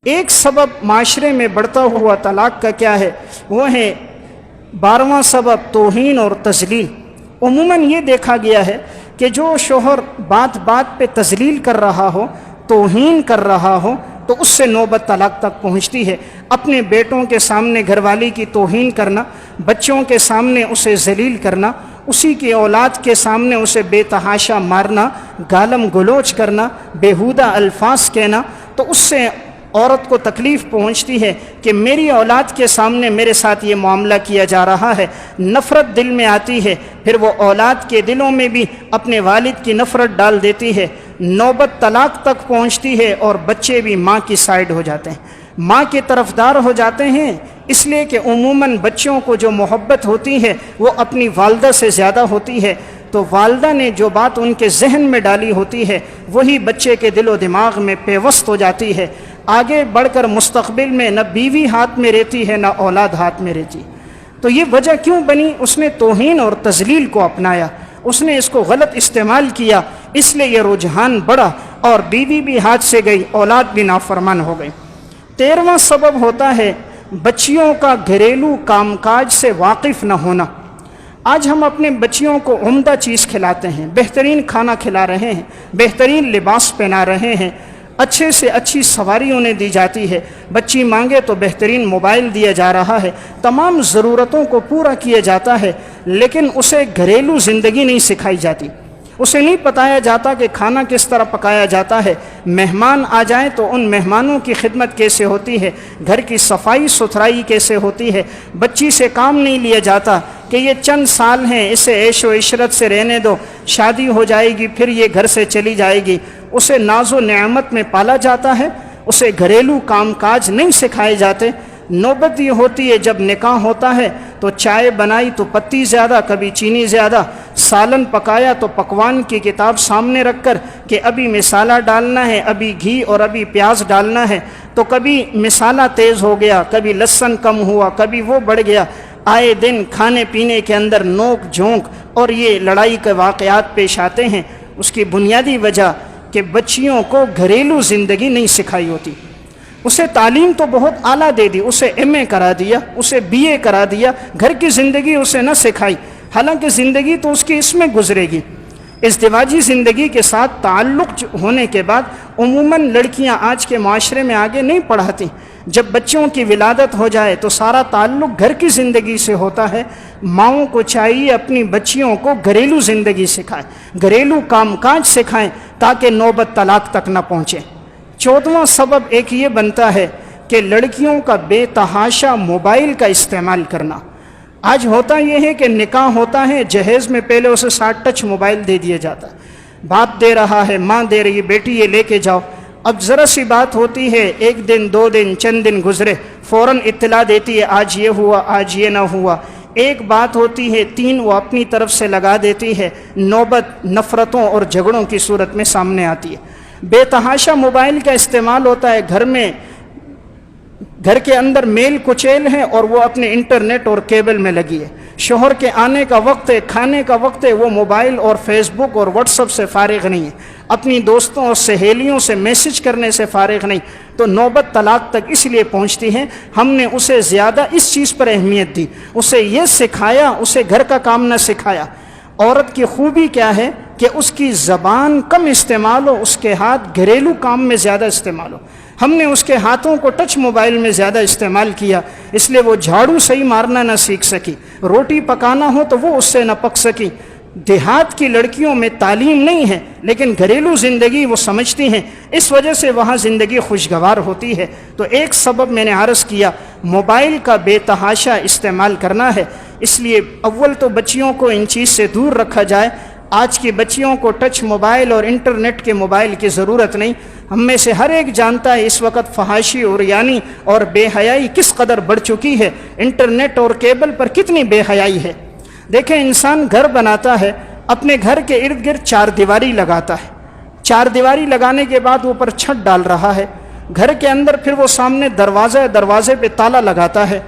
ایک سبب معاشرے میں بڑھتا ہوا طلاق کا کیا ہے؟ وہ ہے 12واں سبب توہین اور تذلیل۔ عموماً یہ دیکھا گیا ہے کہ جو شوہر بات بات پہ تذلیل کر رہا ہو، توہین کر رہا ہو، تو اس سے نوبت طلاق تک پہنچتی ہے۔ اپنے بیٹوں کے سامنے گھر والی کی توہین کرنا، بچوں کے سامنے اسے ذلیل کرنا، اسی کی اولاد کے سامنے اسے بے تحاشا مارنا، گالم گلوچ کرنا، بیہودہ الفاظ کہنا، تو اس سے عورت کو تکلیف پہنچتی ہے کہ میری اولاد کے سامنے میرے ساتھ یہ معاملہ کیا جا رہا ہے۔ نفرت دل میں آتی ہے، پھر وہ اولاد کے دلوں میں بھی اپنے والد کی نفرت ڈال دیتی ہے، نوبت طلاق تک پہنچتی ہے، اور بچے بھی ماں کی سائیڈ ہو جاتے ہیں، ماں کے طرفدار ہو جاتے ہیں، اس لیے کہ عموماً بچوں کو جو محبت ہوتی ہے وہ اپنی والدہ سے زیادہ ہوتی ہے، تو والدہ نے جو بات ان کے ذہن میں ڈالی ہوتی ہے وہی بچے کے دل و دماغ میں پیوست ہو جاتی ہے۔ آگے بڑھ کر مستقبل میں نہ بیوی ہاتھ میں رہتی ہے، نہ اولاد ہاتھ میں رہتی۔ تو یہ وجہ کیوں بنی؟ اس نے توہین اور تذلیل کو اپنایا، اس نے اس کو غلط استعمال کیا، اس لیے یہ رجحان بڑھا اور بیوی بھی ہاتھ سے گئی، اولاد بھی نافرمان ہو گئی۔ 13واں سبب ہوتا ہے بچیوں کا گھریلو کام کاج سے واقف نہ ہونا۔ آج ہم اپنے بچیوں کو عمدہ چیز کھلاتے ہیں، بہترین کھانا کھلا رہے ہیں، بہترین لباس پہنا رہے ہیں، اچھے سے اچھی سواری انہیں دی جاتی ہے، بچی مانگے تو بہترین موبائل دیا جا رہا ہے، تمام ضرورتوں کو پورا کیا جاتا ہے، لیکن اسے گھریلو زندگی نہیں سکھائی جاتی، اسے نہیں بتایا جاتا کہ کھانا کس طرح پکایا جاتا ہے، مہمان آ جائیں تو ان مہمانوں کی خدمت کیسے ہوتی ہے، گھر کی صفائی ستھرائی کیسے ہوتی ہے۔ بچی سے کام نہیں لیا جاتا کہ یہ چند سال ہیں، اسے عیش و عشرت سے رہنے دو، شادی ہو جائے گی پھر یہ گھر سے چلی جائے گی۔ اسے ناز و نعمت میں پالا جاتا ہے، اسے گھریلو کام کاج نہیں سکھائے جاتے۔ نوبت یہ ہوتی ہے جب نکاح ہوتا ہے تو چائے بنائی تو پتی زیادہ، کبھی چینی زیادہ، سالن پکایا تو پکوان کی کتاب سامنے رکھ کر کہ ابھی مسالہ ڈالنا ہے، ابھی گھی اور ابھی پیاز ڈالنا ہے، تو کبھی مسالہ تیز ہو گیا، کبھی لہسن کم ہوا، کبھی وہ بڑھ گیا۔ آئے دن کھانے پینے کے اندر نوک جھونک اور یہ لڑائی کے واقعات پیش آتے ہیں۔ اس کی بنیادی وجہ کہ بچیوں کو گھریلو زندگی نہیں سکھائی ہوتی۔ اسے تعلیم تو بہت اعلیٰ دے دی، اسے ایم اے کرا دیا، اسے بی اے کرا دیا، گھر کی زندگی اسے نہ سکھائی، حالانکہ زندگی تو اس کی اس میں گزرے گی۔ ازدواجی زندگی کے ساتھ تعلق ہونے کے بعد عموماً لڑکیاں آج کے معاشرے میں آگے نہیں پڑھاتی۔ جب بچوں کی ولادت ہو جائے تو سارا تعلق گھر کی زندگی سے ہوتا ہے۔ ماؤں کو چاہیے اپنی بچیوں کو گھریلو زندگی سکھائیں، گھریلو کام کاج سکھائیں تاکہ نوبت طلاق تک نہ پہنچے۔ 14واں سبب ایک یہ بنتا ہے کہ لڑکیوں کا بے تحاشا موبائل کا استعمال کرنا۔ آج ہوتا یہ ہے کہ نکاح ہوتا ہے، جہیز میں پہلے اسے 60 ٹچ موبائل دے دیا جاتا ہے، باپ دے رہا ہے، ماں دے رہی ہے، بیٹی یہ لے کے جاؤ۔ اب ذرا سی بات ہوتی ہے، ایک دن دو دن چند دن گزرے، فوراً اطلاع دیتی ہے آج یہ ہوا، آج یہ نہ ہوا۔ ایک بات ہوتی ہے 3 وہ اپنی طرف سے لگا دیتی ہے، نوبت نفرتوں اور جھگڑوں کی صورت میں سامنے آتی ہے۔ بے تحاشا موبائل کا استعمال ہوتا ہے، گھر کے اندر میل کچیل ہے اور وہ اپنے انٹرنیٹ اور کیبل میں لگی ہے۔ شوہر کے آنے کا وقت ہے، کھانے کا وقت ہے، وہ موبائل اور فیس بک اور واٹس ایپ سے فارغ نہیں ہے، اپنی دوستوں اور سہیلیوں سے میسج کرنے سے فارغ نہیں، تو نوبت طلاق تک اس لیے پہنچتی ہے ہم نے اسے زیادہ اس چیز پر اہمیت دی، اسے یہ سکھایا، اسے گھر کا کام نہ سکھایا۔ عورت کی خوبی کیا ہے کہ اس کی زبان کم استعمال ہو، اس کے ہاتھ گھریلو کام میں زیادہ استعمال ہو۔ ہم نے اس کے ہاتھوں کو ٹچ موبائل میں زیادہ استعمال کیا، اس لیے وہ جھاڑو صحیح مارنا نہ سیکھ سکی، روٹی پکانا ہو تو وہ اس سے نہ پک سکی۔ دیہات کی لڑکیوں میں تعلیم نہیں ہے لیکن گھریلو زندگی وہ سمجھتی ہیں، اس وجہ سے وہاں زندگی خوشگوار ہوتی ہے۔ تو ایک سبب میں نے عرض کیا موبائل کا بے تحاشا استعمال کرنا ہے، اس لیے اول تو بچیوں کو ان چیز سے دور رکھا جائے۔ آج کی بچیوں کو ٹچ موبائل اور انٹرنیٹ کے موبائل کی ضرورت نہیں۔ ہم میں سے ہر ایک جانتا ہے اس وقت فحاشی اور یعنی اور بے حیائی کس قدر بڑھ چکی ہے، انٹرنیٹ اور کیبل پر کتنی بے حیائی ہے۔ دیکھیں انسان گھر بناتا ہے، اپنے گھر کے ارد گرد 4 دیواری لگاتا ہے، 4 دیواری لگانے کے بعد اوپر چھت ڈال رہا ہے، گھر کے اندر پھر وہ سامنے دروازے پہ تالا لگاتا ہے،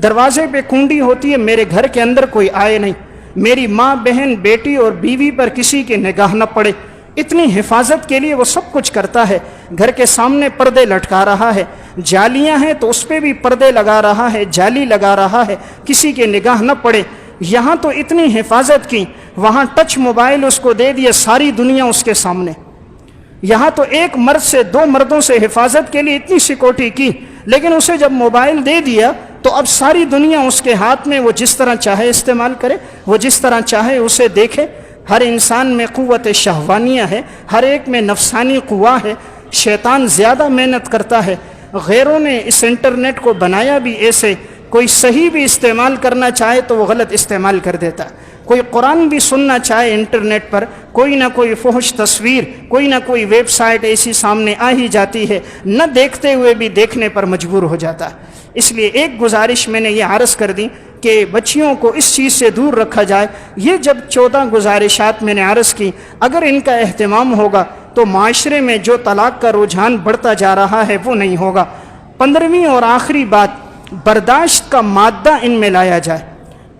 دروازے پہ کنڈی ہوتی ہے میرے گھر کے اندر کوئی آئے نہیں، میری ماں بہن بیٹی اور بیوی پر کسی کی نگاہ نہ پڑے، اتنی حفاظت کے لیے وہ سب کچھ کرتا ہے۔ گھر کے سامنے پردے لٹکا رہا ہے، جالیاں ہیں تو اس پہ بھی پردے لگا رہا ہے، جالی لگا رہا ہے، کسی کے نگاہ نہ پڑے۔ یہاں تو اتنی حفاظت کی، وہاں ٹچ موبائل اس کو دے دیا، ساری دنیا اس کے سامنے۔ یہاں تو ایک مرد سے 2 مردوں سے حفاظت کے لیے اتنی سیکورٹی کی، لیکن اسے جب موبائل دے دیا تو اب ساری دنیا اس کے ہاتھ میں، وہ جس طرح چاہے استعمال کرے، وہ جس طرح چاہے اسے دیکھے۔ ہر انسان میں قوت شہوانیہ ہے، ہر ایک میں نفسانی قوا ہے۔ شیطان زیادہ محنت کرتا ہے۔ غیروں نے اس انٹرنیٹ کو بنایا بھی ایسے، کوئی صحیح بھی استعمال کرنا چاہے تو وہ غلط استعمال کر دیتا ہے۔ کوئی قرآن بھی سننا چاہے انٹرنیٹ پر، کوئی نہ کوئی فحش تصویر، کوئی نہ کوئی ویب سائٹ ایسی سامنے آ ہی جاتی ہے، نہ دیکھتے ہوئے بھی دیکھنے پر مجبور ہو جاتا ہے۔ اس لیے ایک گزارش میں نے یہ عرض کر دی کہ بچیوں کو اس چیز سے دور رکھا جائے۔ یہ جب 14 گزارشات میں نے عرض کی، اگر ان کا اہتمام ہوگا تو معاشرے میں جو طلاق کا رجحان بڑھتا جا رہا ہے وہ نہیں ہوگا۔ 15ویں اور آخری بات، برداشت کا مادہ ان میں لایا جائے۔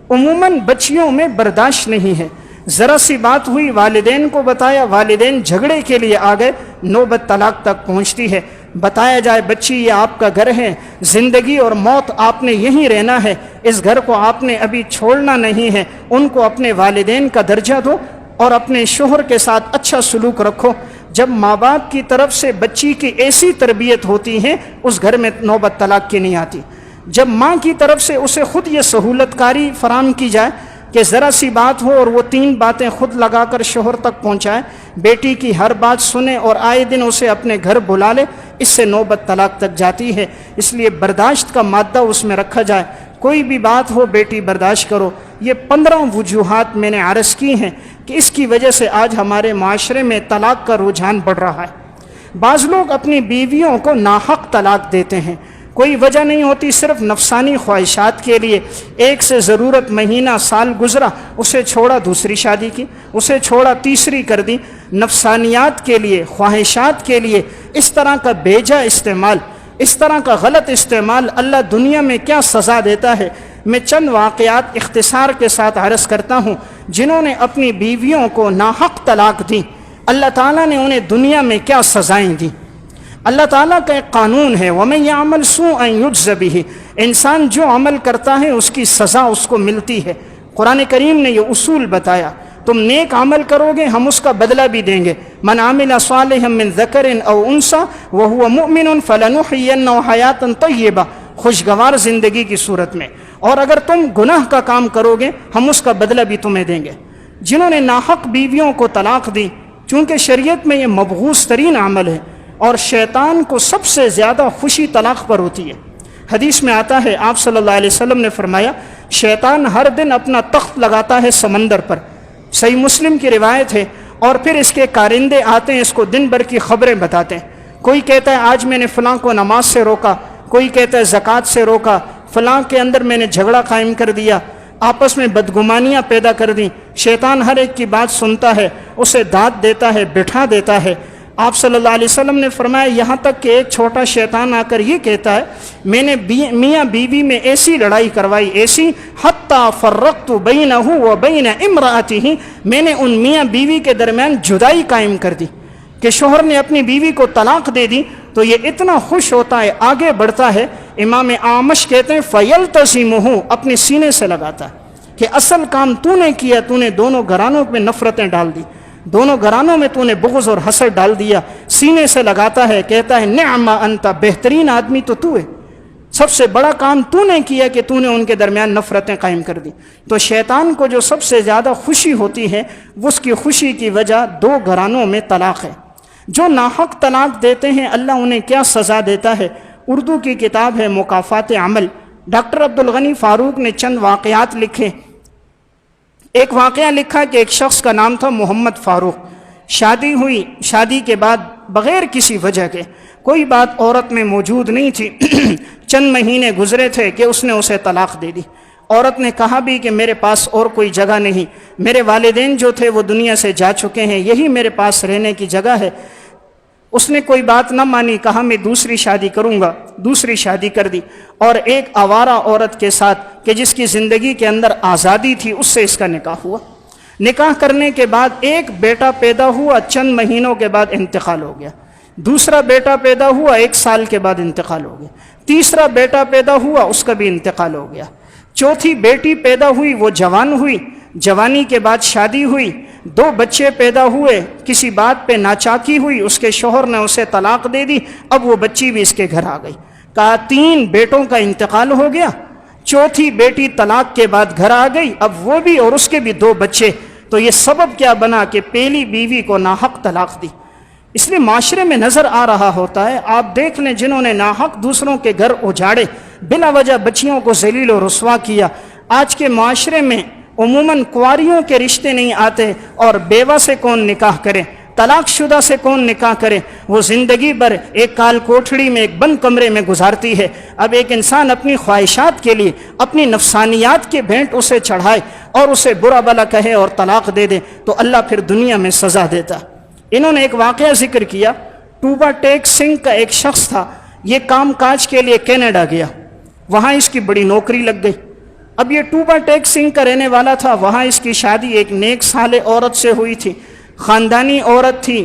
عموماً بچیوں میں برداشت نہیں ہے۔ ذرا سی بات ہوئی، والدین کو بتایا، والدین جھگڑے کے لیے آ گئے، نوبت طلاق تک پہنچتی ہے۔ بتایا جائے بچی یہ آپ کا گھر ہے، زندگی اور موت آپ نے یہیں رہنا ہے، اس گھر کو آپ نے ابھی چھوڑنا نہیں ہے، ان کو اپنے والدین کا درجہ دو اور اپنے شوہر کے ساتھ اچھا سلوک رکھو۔ جب ماں باپ کی طرف سے بچی کی ایسی تربیت ہوتی ہے، اس گھر میں نوبت طلاق کی نہیں آتی۔ جب ماں کی طرف سے اسے خود یہ سہولت کاری فراہم کی جائے کہ ذرا سی بات ہو اور وہ 3 باتیں خود لگا کر شوہر تک پہنچائے، بیٹی کی ہر بات سنے اور آئے دن اسے اپنے گھر بلا لے، اس سے نوبت طلاق تک جاتی ہے۔ اس لیے برداشت کا مادہ اس میں رکھا جائے۔ کوئی بھی بات ہو بیٹی برداشت کرو۔ یہ 15 وجوہات میں نے عرض کی ہیں کہ اس کی وجہ سے آج ہمارے معاشرے میں طلاق کا رجحان بڑھ رہا ہے۔ بعض لوگ اپنی بیویوں کو ناحق طلاق دیتے ہیں، کوئی وجہ نہیں ہوتی، صرف نفسانی خواہشات کے لیے۔ ایک سے ضرورت مہینہ سال گزرا، اسے چھوڑا، دوسری شادی کی، اسے چھوڑا، تیسری کر دی۔ نفسانیات کے لیے، خواہشات کے لیے اس طرح کا بیجا استعمال، اس طرح کا غلط استعمال اللہ دنیا میں کیا سزا دیتا ہے۔ میں چند واقعات اختصار کے ساتھ عرض کرتا ہوں۔ جنہوں نے اپنی بیویوں کو ناحق طلاق دی، اللہ تعالیٰ نے انہیں دنیا میں کیا سزائیں دی۔ اللہ تعالیٰ کا ایک قانون ہے، وَمَن يَعْمَلْ سُوءًا يُجْزَ بِهِ، انسان جو عمل کرتا ہے اس کی سزا اس کو ملتی ہے۔ قرآن کریم نے یہ اصول بتایا، تم نیک عمل کرو گے ہم اس کا بدلہ بھی دیں گے۔ من عمل صالحا من ذکر او انثى وهو مؤمن فلنحيينه حیاتا طیبہ، خوشگوار زندگی کی صورت میں، اور اگر تم گناہ کا کام کرو گے ہم اس کا بدلہ بھی تمہیں دیں گے۔ جنہوں نے ناحق بیویوں کو طلاق دی، چونکہ شریعت میں یہ مبغوض ترین عمل ہے اور شیطان کو سب سے زیادہ خوشی طلاق پر ہوتی ہے۔ حدیث میں آتا ہے، آپ صلی اللہ علیہ وسلم نے فرمایا، شیطان ہر دن اپنا تخت لگاتا ہے سمندر پر، صحیح مسلم کی روایت ہے، اور پھر اس کے کارندے آتے ہیں، اس کو دن بھر کی خبریں بتاتے ہیں۔ کوئی کہتا ہے آج میں نے فلاں کو نماز سے روکا، کوئی کہتا ہے زکوٰۃ سے روکا، فلاں کے اندر میں نے جھگڑا قائم کر دیا، آپس میں بدگمانیاں پیدا کر دیں۔ شیطان ہر ایک کی بات سنتا ہے، اسے دانت دیتا ہے، بٹھا دیتا ہے۔ آپ صلی اللہ علیہ وسلم نے فرمایا، یہاں تک کہ ایک چھوٹا شیطان آ کر یہ کہتا ہے، میں نے میاں بیوی میں ایسی لڑائی کروائی، ایسی حتیٰ فرقت بینہ و بین امرأتہ، میں نے ان میاں بیوی کے درمیان جدائی قائم کر دی کہ شوہر نے اپنی بیوی کو طلاق دے دی تو یہ اتنا خوش ہوتا ہے، آگے بڑھتا ہے۔ امام اعمش کہتے ہیں فیلتزمہ، اپنے سینے سے لگاتا ہے کہ اصل کام تو نے کیا، تو نے دونوں گھرانوں میں نفرتیں ڈال دی، دونوں گھرانوں میں تو نے بغض اور حسد ڈال دیا۔ سینے سے لگاتا ہے، کہتا ہے نعم انت، بہترین آدمی تو ہے، سب سے بڑا کام تو نے کیا کہ تو نے ان کے درمیان نفرتیں قائم کر دی۔ تو شیطان کو جو سب سے زیادہ خوشی ہوتی ہے، اس کی خوشی کی وجہ 2 گھرانوں میں طلاق ہے۔ جو ناحق طلاق دیتے ہیں اللہ انہیں کیا سزا دیتا ہے۔ اردو کی کتاب ہے مکافات عمل، ڈاکٹر عبدالغنی فاروق نے چند واقعات لکھے۔ ایک واقعہ لکھا کہ ایک شخص کا نام تھا محمد فاروق، شادی ہوئی، شادی کے بعد بغیر کسی وجہ کے، کوئی بات عورت میں موجود نہیں تھی، چند مہینے گزرے تھے کہ اس نے اسے طلاق دے دی۔ عورت نے کہا بھی کہ میرے پاس اور کوئی جگہ نہیں، میرے والدین جو تھے وہ دنیا سے جا چکے ہیں، یہی میرے پاس رہنے کی جگہ ہے۔ اس نے کوئی بات نہ مانی، کہا میں دوسری شادی کروں گا، دوسری شادی کر دی، اور ایک آوارہ عورت کے ساتھ کہ جس کی زندگی کے اندر آزادی تھی، اس سے اس کا نکاح ہوا۔ نکاح کرنے کے بعد ایک بیٹا پیدا ہوا، چند مہینوں کے بعد انتقال ہو گیا۔ دوسرا بیٹا پیدا ہوا 1 سال کے بعد انتقال ہو گیا، تیسرا بیٹا پیدا ہوا اس کا بھی انتقال ہو گیا، چوتھی بیٹی پیدا ہوئی وہ جوان ہوئی، جوانی کے بعد شادی ہوئی، 2 بچے پیدا ہوئے، کسی بات پہ ناچاکی ہوئی، اس کے شوہر نے اسے طلاق دے دی، اب وہ بچی بھی اس کے گھر آ گئی، کہا 3 بیٹوں کا انتقال ہو گیا، چوتھی بیٹی طلاق کے بعد گھر آ گئی، اب وہ بھی اور اس کے بھی 2 بچے، تو یہ سبب کیا بنا کہ پہلی بیوی کو ناحق طلاق دی۔ اس لیے معاشرے میں نظر آ رہا ہوتا ہے، آپ دیکھ لیں جنہوں نے ناحق دوسروں کے گھر اجاڑے، بلا وجہ بچیوں کو ذلیل و رسوا کیا، آج کے معاشرے میں عموماً کنواریوں کے رشتے نہیں آتے، اور بیوہ سے کون نکاح کرے، طلاق شدہ سے کون نکاح کرے، وہ زندگی بھر ایک کال کوٹھڑی میں ایک بند کمرے میں گزارتی ہے۔ اب ایک انسان اپنی خواہشات کے لیے اپنی نفسانیات کے بھینٹ اسے چڑھائے اور اسے برا بلا کہے اور طلاق دے دے تو اللہ پھر دنیا میں سزا دیتا۔ انہوں نے ایک واقعہ ذکر کیا، ٹوبا ٹیک سنگھ کا ایک شخص تھا، یہ کام کاج کے لیے کینیڈا گیا، وہاں اس کی بڑی نوکری لگ گئی۔ اب یہ ٹوبا ٹیک سنگھ کا رہنے والا تھا، وہاں اس کی شادی ایک نیک صالح عورت سے ہوئی تھی، خاندانی عورت تھی،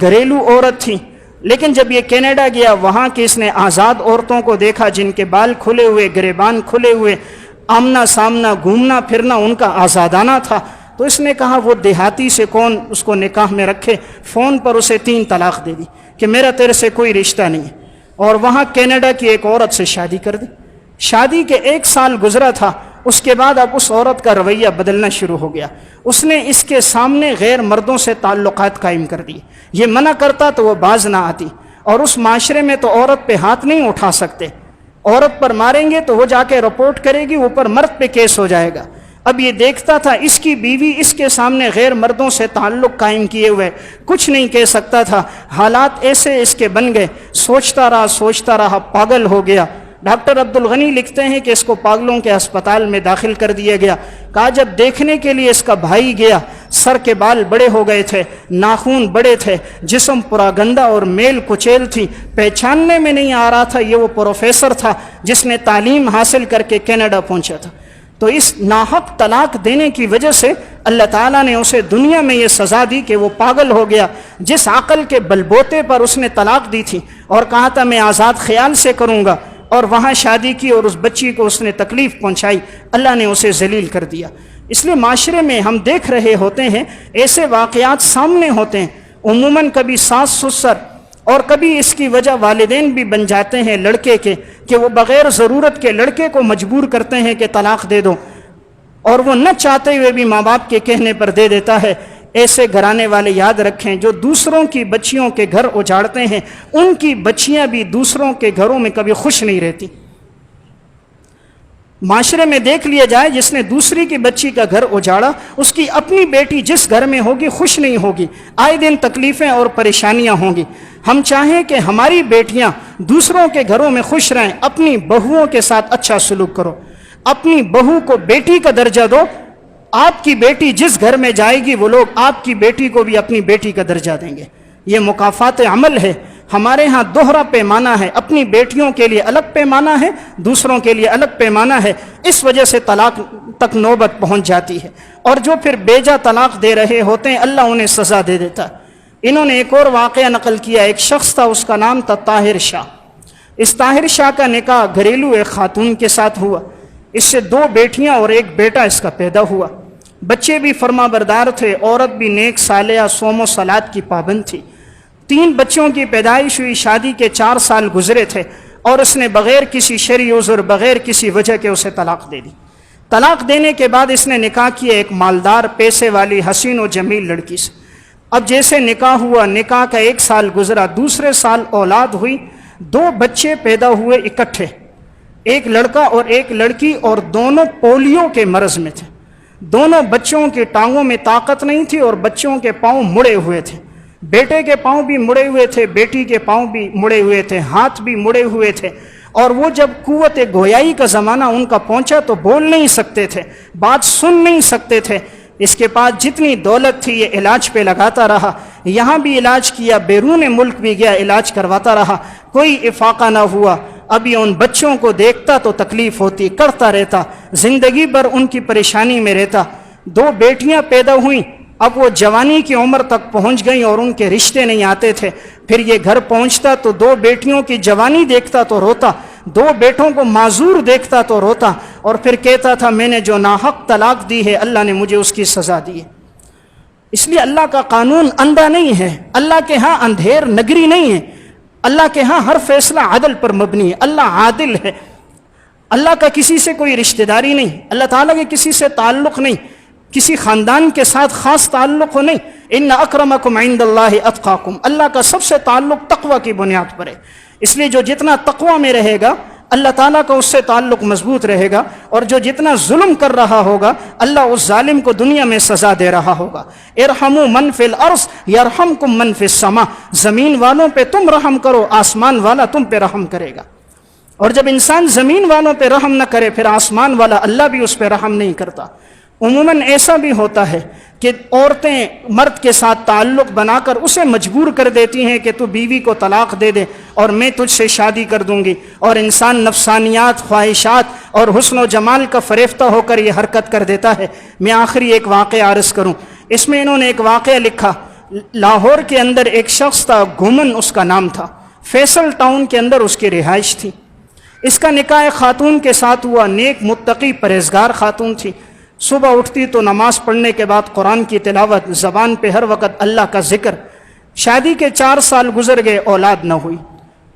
گھریلو عورت تھی، لیکن جب یہ کینیڈا گیا وہاں کی اس نے آزاد عورتوں کو دیکھا جن کے بال کھلے ہوئے، گریبان کھلے ہوئے، آمنا سامنا گھومنا پھرنا ان کا آزادانہ تھا، تو اس نے کہا وہ دیہاتی سے کون اس کو نکاح میں رکھے، فون پر اسے 3 طلاق دے دی کہ میرا تیرے سے کوئی رشتہ نہیں ہے، اور وہاں کینیڈا کی ایک عورت سے شادی کر دی۔ شادی کے 1 سال گزرا تھا، اس کے بعد اب اس عورت کا رویہ بدلنا شروع ہو گیا، اس نے اس کے سامنے غیر مردوں سے تعلقات قائم کر دیے، یہ منع کرتا تو وہ باز نہ آتی، اور اس معاشرے میں تو عورت پہ ہاتھ نہیں اٹھا سکتے، عورت پر ماریں گے تو وہ جا کے رپورٹ کرے گی، اوپر مرد پہ کیس ہو جائے گا۔ اب یہ دیکھتا تھا اس کی بیوی اس کے سامنے غیر مردوں سے تعلق قائم کیے ہوئے کچھ نہیں کہہ سکتا تھا، حالات ایسے اس کے بن گئے، سوچتا رہا پاگل ہو گیا۔ ڈاکٹر عبد الغنی لکھتے ہیں کہ اس کو پاگلوں کے ہسپتال میں داخل کر دیا گیا، کہا جب دیکھنے کے لیے اس کا بھائی گیا، سر کے بال بڑے ہو گئے تھے، ناخون بڑے تھے، جسم پورا گندا اور میل کچیل تھی، پہچاننے میں نہیں آ رہا تھا یہ وہ پروفیسر تھا جس نے تعلیم حاصل کر کے کینیڈا پہنچا تھا۔ تو اس ناحق طلاق دینے کی وجہ سے اللہ تعالیٰ نے اسے دنیا میں یہ سزا دی کہ وہ پاگل ہو گیا، جس عقل کے بلبوتے پر اس نے طلاق دی تھی اور کہا تھا میں آزاد خیال سے کروں گا، اور وہاں شادی کی اور اس بچی کو اس نے تکلیف پہنچائی، اللہ نے اسے ذلیل کر دیا۔ اس لیے معاشرے میں ہم دیکھ رہے ہوتے ہیں ایسے واقعات سامنے ہوتے ہیں، عموماً کبھی ساس سسر اور کبھی اس کی وجہ والدین بھی بن جاتے ہیں لڑکے کے، کہ وہ بغیر ضرورت کے لڑکے کو مجبور کرتے ہیں کہ طلاق دے دو، اور وہ نہ چاہتے ہوئے بھی ماں باپ کے کہنے پر دے دیتا ہے۔ ایسے گھرانے والے یاد رکھیں جو دوسروں کی بچیوں کے گھر اجاڑتے ہیں، ان کی بچیاں بھی دوسروں کے گھروں میں کبھی خوش نہیں رہتی۔ معاشرے میں دیکھ لیا جائے جس نے دوسری کی بچی کا گھر اجاڑا، اس کی اپنی بیٹی جس گھر میں ہوگی خوش نہیں ہوگی، آئے دن تکلیفیں اور پریشانیاں ہوں گی۔ ہم چاہیں کہ ہماری بیٹیاں دوسروں کے گھروں میں خوش رہیں، اپنی بہوؤں کے ساتھ اچھا سلوک کرو، اپنی بہو کو بیٹی کا درجہ دو، آپ کی بیٹی جس گھر میں جائے گی وہ لوگ آپ کی بیٹی کو بھی اپنی بیٹی کا درجہ دیں گے۔ یہ مکافات عمل ہے۔ ہمارے ہاں دوہرا پیمانہ ہے، اپنی بیٹیوں کے لیے الگ پیمانہ ہے، دوسروں کے لیے الگ پیمانہ ہے، اس وجہ سے طلاق تک نوبت پہنچ جاتی ہے، اور جو پھر بیجا طلاق دے رہے ہوتے ہیں اللہ انہیں سزا دے دیتا۔ انہوں نے ایک اور واقعہ نقل کیا، ایک شخص تھا اس کا نام تھا طاہر شاہ۔ اس طاہر شاہ کا نکاح گھریلو ایک خاتون کے ساتھ ہوا، اس سے 2 بیٹیاں اور 1 بیٹا اس کا پیدا ہوا، بچے بھی فرما بردار تھے، عورت بھی نیک صالحہ صوم و صلات کی پابند تھی۔ 3 بچوں کی پیدائش ہوئی، شادی کے 4 سال گزرے تھے، اور اس نے بغیر کسی شرعی عذر، بغیر کسی وجہ کے اسے طلاق دے دی۔ طلاق دینے کے بعد اس نے نکاح کیا ایک مالدار پیسے والی حسین و جمیل لڑکی سے۔ اب جیسے نکاح ہوا، نکاح کا 1 سال گزرا، دوسرے سال اولاد ہوئی، 2 بچے پیدا ہوئے اکٹھے، ایک لڑکا اور ایک لڑکی، اور دونوں پولیو کے مرض میں تھے۔ دونوں بچوں کی ٹانگوں میں طاقت نہیں تھی اور بچوں کے پاؤں مڑے ہوئے تھے، بیٹے کے پاؤں بھی مڑے ہوئے تھے، بیٹی کے پاؤں بھی مڑے ہوئے تھے، ہاتھ بھی مڑے ہوئے تھے، اور وہ جب قوت گویائی کا زمانہ ان کا پہنچا تو بول نہیں سکتے تھے، بات سن نہیں سکتے تھے۔ اس کے پاس جتنی دولت تھی یہ علاج پہ لگاتا رہا، یہاں بھی علاج کیا، بیرون ملک بھی گیا، علاج کرواتا رہا، کوئی افاقہ نہ ہوا۔ اب یہ ان بچوں کو دیکھتا تو تکلیف ہوتی، کرتا رہتا، زندگی بھر ان کی پریشانی میں رہتا۔ 2 بیٹیاں پیدا ہوئیں، اب وہ جوانی کی عمر تک پہنچ گئیں اور ان کے رشتے نہیں آتے تھے۔ پھر یہ گھر پہنچتا تو 2 بیٹیوں کی جوانی دیکھتا تو روتا، 2 بیٹوں کو معذور دیکھتا تو روتا، اور پھر کہتا تھا میں نے جو ناحق طلاق دی ہے اللہ نے مجھے اس کی سزا دی ہے۔ اس لیے اللہ کا قانون اندھا نہیں ہے، اللہ کے ہاں اندھیر نگری نہیں ہے، اللہ کے ہاں ہر فیصلہ عدل پر مبنی ہے، اللہ عادل ہے۔ اللہ کا کسی سے کوئی رشتہ داری نہیں، اللہ تعالیٰ کے کسی سے تعلق نہیں، کسی خاندان کے ساتھ خاص تعلق ہو نہیں۔ ان اکرمکم عند اللہ اتقاکم، اللہ کا سب سے تعلق تقوی کی بنیاد پر ہے، اس لیے جو جتنا تقوی میں رہے گا اللہ تعالیٰ کا اس سے تعلق مضبوط رہے گا، اور جو جتنا ظلم کر رہا ہوگا اللہ اس ظالم کو دنیا میں سزا دے رہا ہوگا۔ ارحموا من فی الارض یرحمکم من فی السماء، زمین والوں پہ تم رحم کرو، آسمان والا تم پہ رحم کرے گا۔ اور جب انسان زمین والوں پہ رحم نہ کرے پھر آسمان والا اللہ بھی اس پہ رحم نہیں کرتا۔ عموماً ایسا بھی ہوتا ہے کہ عورتیں مرد کے ساتھ تعلق بنا کر اسے مجبور کر دیتی ہیں کہ تو بیوی کو طلاق دے دے اور میں تجھ سے شادی کر دوں گی، اور انسان نفسانیات، خواہشات اور حسن و جمال کا فریفتہ ہو کر یہ حرکت کر دیتا ہے۔ میں آخری ایک واقعہ عرض کروں، اس میں انہوں نے ایک واقعہ لکھا، لاہور کے اندر ایک شخص تھا، گھومن اس کا نام تھا، فیصل ٹاؤن کے اندر اس کی رہائش تھی۔ اس کا نکاح خاتون کے ساتھ ہوا، نیک متقی پرہیزگار خاتون تھی، صبح اٹھتی تو نماز پڑھنے کے بعد قرآن کی تلاوت، زبان پہ ہر وقت اللہ کا ذکر۔ شادی کے 4 سال گزر گئے، اولاد نہ ہوئی۔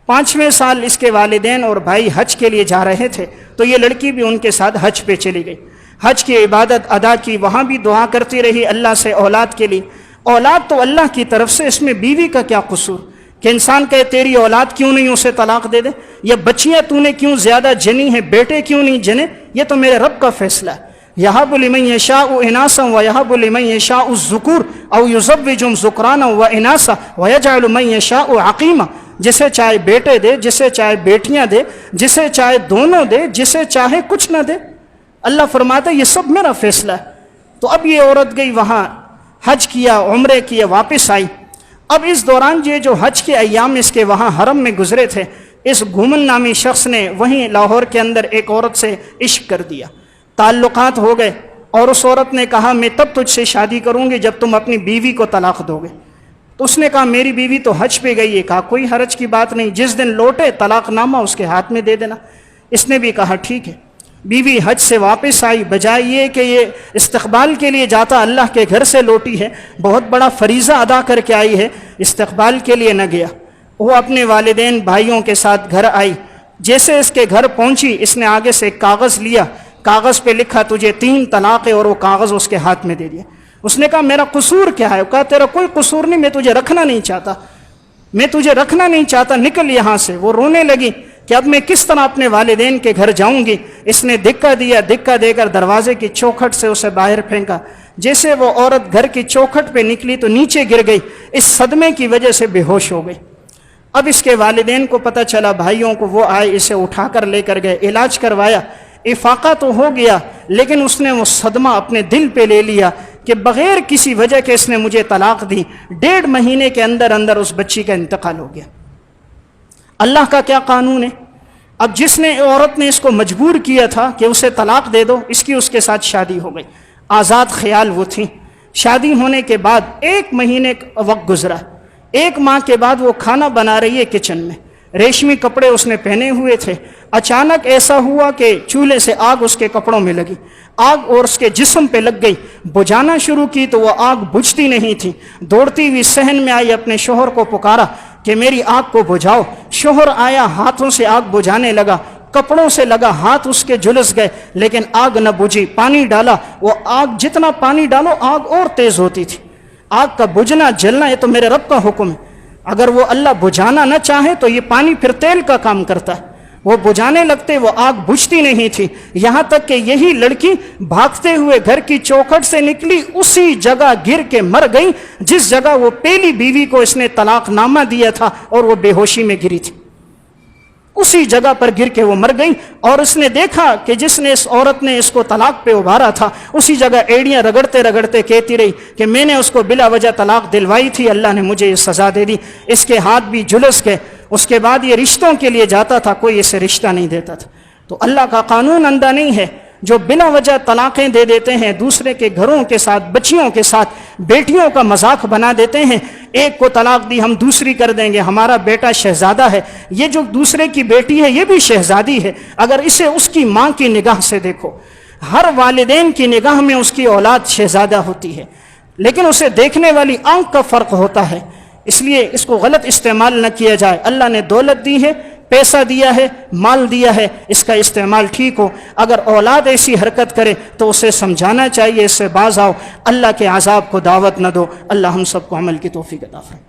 5ویں سال اس کے والدین اور بھائی حج کے لیے جا رہے تھے تو یہ لڑکی بھی ان کے ساتھ حج پہ چلی گئی، حج کی عبادت ادا کی، وہاں بھی دعا کرتی رہی اللہ سے اولاد کے لیے۔ اولاد تو اللہ کی طرف سے، اس میں بیوی کا کیا قصور کہ انسان کہے تیری اولاد کیوں نہیں اسے طلاق دے دے، یا بچیاں تو نے کیوں زیادہ جنی ہیں، بیٹے کیوں نہیں جنے، یہ تو میرے رب کا فیصلہ ہے۔ یہب لمن یشاء اناسا ویہب لمن یشاء الذکور او یزوجہم ذکرانا واناسا ویجعل من یشاء عقیما، جسے چاہے بیٹے دے، جسے چاہے بیٹیاں دے، جسے چاہے دونوں دے، جسے چاہے کچھ نہ دے۔ اللہ فرماتا ہے یہ سب میرا فیصلہ ہے۔ تو اب یہ عورت گئی وہاں، حج کیا، عمرے کیا، واپس آئی۔ اب اس دوران یہ جو حج کے ایام اس کے وہاں حرم میں گزرے تھے، اس گھومن نامی شخص نے وہیں لاہور کے اندر ایک عورت سے عشق کر دیا، تعلقات ہو گئے، اور اس عورت نے کہا میں تب تجھ سے شادی کروں گی جب تم اپنی بیوی کو طلاق دو گے۔ تو اس نے کہا میری بیوی تو حج پہ گئی ہے۔ کہا کوئی حرج کی بات نہیں، جس دن لوٹے طلاق نامہ اس کے ہاتھ میں دے دینا۔ اس نے بھی کہا ٹھیک ہے۔ بیوی حج سے واپس آئی، بجائے یہ کہ یہ استقبال کے لیے جاتا، اللہ کے گھر سے لوٹی ہے، بہت بڑا فریضہ ادا کر کے آئی ہے، استقبال کے لیے نہ گیا۔ وہ اپنے والدین بھائیوں کے ساتھ گھر آئی۔ جیسے اس کے گھر پہنچی، اس نے آگے سے ایک کاغذ لیا، کاغذ پہ لکھا تجھے 3 طلاق ہے، اور وہ کاغذ اس کے ہاتھ میں دے دیا۔ اس نے کہا میرا قصور کیا ہے؟ کہا تیرا کوئی قصور نہیں، میں تجھے رکھنا نہیں چاہتا، میں تجھے رکھنا نہیں چاہتا، نکل یہاں سے۔ وہ رونے لگی کہ اب میں کس طرح اپنے والدین کے گھر جاؤں گی۔ اس نے دھکا دیا، دھکا دے کر دروازے کی چوکھٹ سے اسے باہر پھینکا۔ جیسے وہ عورت گھر کی چوکھٹ پہ نکلی تو نیچے گر گئی، اس صدمے کی وجہ سے بے ہوش ہو گئی۔ اب اس کے والدین کو پتہ چلا، بھائیوں کو، وہ آئے، اسے اٹھا کر لے کر گئے، علاج کروایا، افاقہ تو ہو گیا، لیکن اس نے وہ صدمہ اپنے دل پہ لے لیا کہ بغیر کسی وجہ کے اس نے مجھے طلاق دی۔ 1.5 مہینے کے اندر اندر اس بچی کا انتقال ہو گیا۔ اللہ کا کیا قانون ہے؟ اب جس نے عورت نے اس کو مجبور کیا تھا کہ اسے طلاق دے دو، اس کی اس کے ساتھ شادی ہو گئی، آزاد خیال وہ تھی۔ شادی ہونے کے بعد 1 مہینے وقت گزرا، 1 ماہ کے بعد وہ کھانا بنا رہی ہے کچن میں، ریشمی کپڑے اس نے پہنے ہوئے تھے۔ اچانک ایسا ہوا کہ چولہے سے آگ اس کے کپڑوں میں لگی، آگ اور اس کے جسم پہ لگ گئی، بجھانا شروع کی تو وہ آگ بجھتی نہیں تھی۔ دوڑتی ہوئی صحن میں آئی، اپنے شوہر کو پکارا کہ میری آگ کو بجھاؤ۔ شوہر آیا، ہاتھوں سے آگ بجھانے لگا، کپڑوں سے لگا، ہاتھ اس کے جھلس گئے، لیکن آگ نہ بجھی۔ پانی ڈالا، وہ آگ جتنا پانی ڈالو آگ اور تیز ہوتی تھی۔ آگ کا بجھنا جلنا یہ تو میرے رب کا حکم ہے، اگر وہ اللہ بجھانا نہ چاہے تو یہ پانی پھر تیل کا کام کرتا ہے۔ وہ بجھانے لگتے، وہ آگ بجھتی نہیں تھی، یہاں تک کہ یہی لڑکی بھاگتے ہوئے گھر کی چوکھٹ سے نکلی، اسی جگہ گر کے مر گئی جس جگہ وہ پہلی بیوی کو اس نے طلاق نامہ دیا تھا اور وہ بے ہوشی میں گری تھی، اسی جگہ پر گر کے وہ مر گئی۔ اور اس نے دیکھا کہ جس نے اس عورت نے اس کو طلاق پہ ابھارا تھا، اسی جگہ ایڑیاں رگڑتے رگڑتے کہتی رہی کہ میں نے اس کو بلا وجہ طلاق دلوائی تھی، اللہ نے مجھے یہ سزا دے دی۔ اس کے ہاتھ بھی جھلس گئے۔ اس کے بعد یہ رشتوں کے لیے جاتا تھا، کوئی اسے رشتہ نہیں دیتا تھا۔ تو اللہ کا قانون اندھا نہیں ہے، جو بلا وجہ طلاقیں دے دیتے ہیں، دوسرے کے گھروں کے ساتھ، بچیوں کے ساتھ، بیٹیوں کا مذاق بنا دیتے ہیں، ایک کو طلاق دی ہم دوسری کر دیں گے، ہمارا بیٹا شہزادہ ہے، یہ جو دوسرے کی بیٹی ہے یہ بھی شہزادی ہے۔ اگر اسے اس کی ماں کی نگاہ سے دیکھو، ہر والدین کی نگاہ میں اس کی اولاد شہزادہ ہوتی ہے، لیکن اسے دیکھنے والی آنکھ کا فرق ہوتا ہے، اس لیے اس کو غلط استعمال نہ کیا جائے۔ اللہ نے دولت دی ہے، پیسہ دیا ہے، مال دیا ہے، اس کا استعمال ٹھیک ہو۔ اگر اولاد ایسی حرکت کرے تو اسے سمجھانا چاہیے، اس سے باز آؤ، اللہ کے عذاب کو دعوت نہ دو۔ اللہ ہم سب کو عمل کی توفیق عطا فرمائے۔